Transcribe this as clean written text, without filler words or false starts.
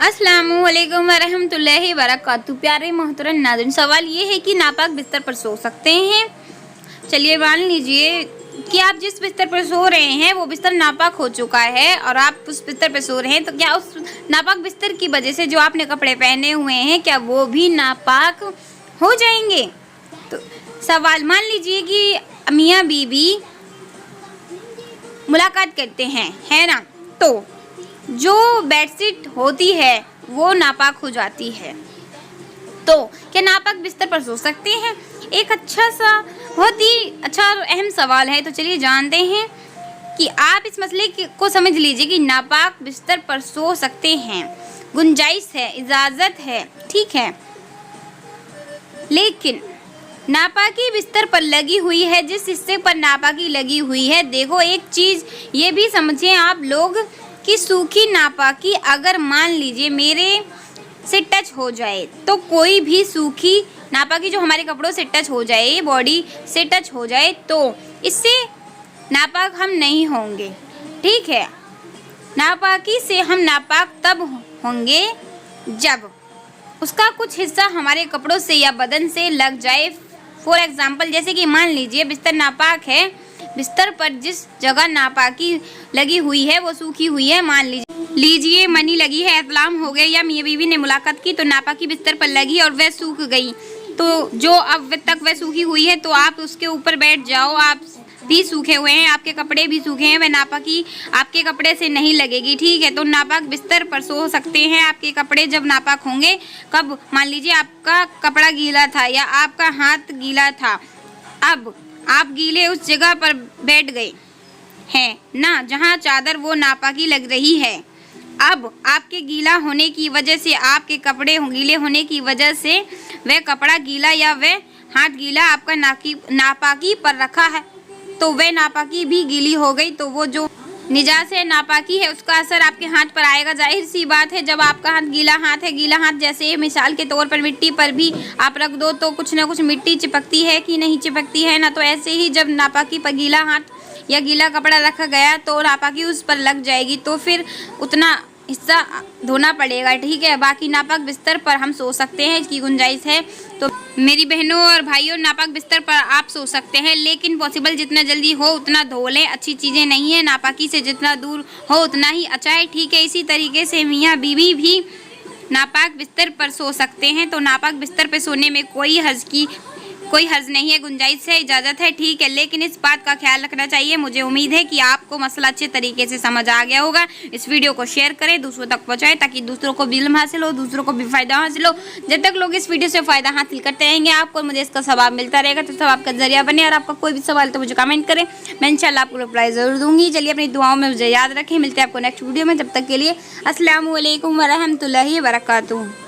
अस्सलामुअलैकुम वरहमतुल्लाहि वबरकातुहू। प्यारे मोहतरम नाज़रीन, सवाल ये है कि नापाक बिस्तर पर सो सकते हैं? चलिए मान लीजिए कि आप जिस बिस्तर पर सो रहे हैं वो बिस्तर नापाक हो चुका है और आप उस बिस्तर पर सो रहे हैं, तो क्या उस नापाक बिस्तर की वजह से जो आपने कपड़े पहने हुए हैं क्या वो भी नापाक हो जाएंगे? तो सवाल, मान लीजिए कि मियाँ बीवी मुलाकात करते हैं, है ना, तो जो बेडशीट होती है वो नापाक हो जाती है, तो क्या नापाक बिस्तर पर सो सकते हैं? एक बहुत ही अच्छा और अहम सवाल है। तो चलिए जानते हैं कि आप इस मसले को समझ लीजिए कि नापाक बिस्तर पर सो सकते हैं, गुंजाइश है, इजाज़त है, ठीक है। लेकिन नापाकी बिस्तर पर लगी हुई है, जिस हिस्से पर नापाकी लगी हुई है, देखो एक चीज़ ये भी समझें आप लोग कि सूखी नापाकी अगर मान लीजिए मेरे से टच हो जाए, तो कोई भी सूखी नापाकी जो हमारे कपड़ों से टच हो जाए, बॉडी से टच हो जाए, तो इससे नापाक हम नहीं होंगे, ठीक है। नापाकी से हम नापाक तब होंगे जब उसका कुछ हिस्सा हमारे कपड़ों से या बदन से लग जाए। फॉर एग्जाम्पल, जैसे कि मान लीजिए बिस्तर नापाक है, बिस्तर पर जिस जगह नापाकी लगी हुई है वो सूखी हुई है, मान लीजिए मनी लगी है, इस्लाम हो गए या मियाँ बीवी ने मुलाकात की, तो नापाकी बिस्तर पर लगी और वह सूख गई, तो जो अब तक वह सूखी हुई है तो आप उसके ऊपर बैठ जाओ, आप भी सूखे हुए हैं, आपके कपड़े भी सूखे हैं, वह नापाकी आपके कपड़े से नहीं लगेगी, ठीक है। तो नापाक बिस्तर पर सो सकते हैं। आपके कपड़े जब नापाक होंगे, कब? मान लीजिए आपका कपड़ा गीला था या आपका हाथ गीला था, अब आप गीले उस जगह पर बैठ गए हैं ना जहाँ चादर वो नापाकी लग रही है। अब आपके गीला होने की वजह से, आपके कपड़े गीले होने की वजह से वह कपड़ा गीला या वह हाथ गीला आपका नापाकी पर रखा है, तो वह नापाकी भी गीली हो गई, तो वो जो निजात है, नापाकी है, उसका असर आपके हाथ पर आएगा। जाहिर सी बात है, जब आपका हाथ गीला हाथ है, गीला हाथ जैसे मिसाल के तौर पर मिट्टी पर भी आप रख दो तो कुछ ना कुछ मिट्टी चिपकती है कि नहीं चिपकती है ना, तो ऐसे ही जब नापाकी पर गीला हाथ या गीला कपड़ा रखा गया तो नापाकी उस पर लग जाएगी, तो फिर उतना हिस्सा धोना पड़ेगा, ठीक है। बाकी नापाक बिस्तर पर हम सो सकते हैं, इसकी गुंजाइश है। तो मेरी बहनों और भाइयों, नापाक बिस्तर पर आप सो सकते हैं, लेकिन पॉसिबल जितना जल्दी हो उतना धो लें, अच्छी चीज़ें नहीं है, नापाकी से जितना दूर हो उतना ही अच्छा है, ठीक है। इसी तरीके से मियाँ बीवी भी नापाक बिस्तर पर सो सकते हैं, तो नापाक बिस्तर पर सोने में कोई हर्ज नहीं है, गुंजाइश है, इजाज़त है, ठीक है। लेकिन इस बात का ख्याल रखना चाहिए। मुझे उम्मीद है कि आपको मसला अच्छे तरीके से समझ आ गया होगा। इस वीडियो को शेयर करें, दूसरों तक पहुंचाएं, ताकि दूसरों को भी इल्म हासिल हो, दूसरों को भी फ़ायदा हासिल हो। जब तक लोग इस वीडियो से फ़ायदा हासिल करते रहेंगे, आपको मुझे इसका सवाब मिलता रहेगा, तो सवाब का जरिया बने। और आपका कोई भी सवाल तो मुझे कमेंट करें, मैं इंशाल्लाह आपको रिप्लाई ज़रूर दूँगी। चलिए अपनी दुआओं में मुझे याद रखें। मिलते हैं आपको नेक्स्ट वीडियो में, जब तक के लिए अस्सलामु अलैकुम वरहमतुल्लाहि वबरकातुहू।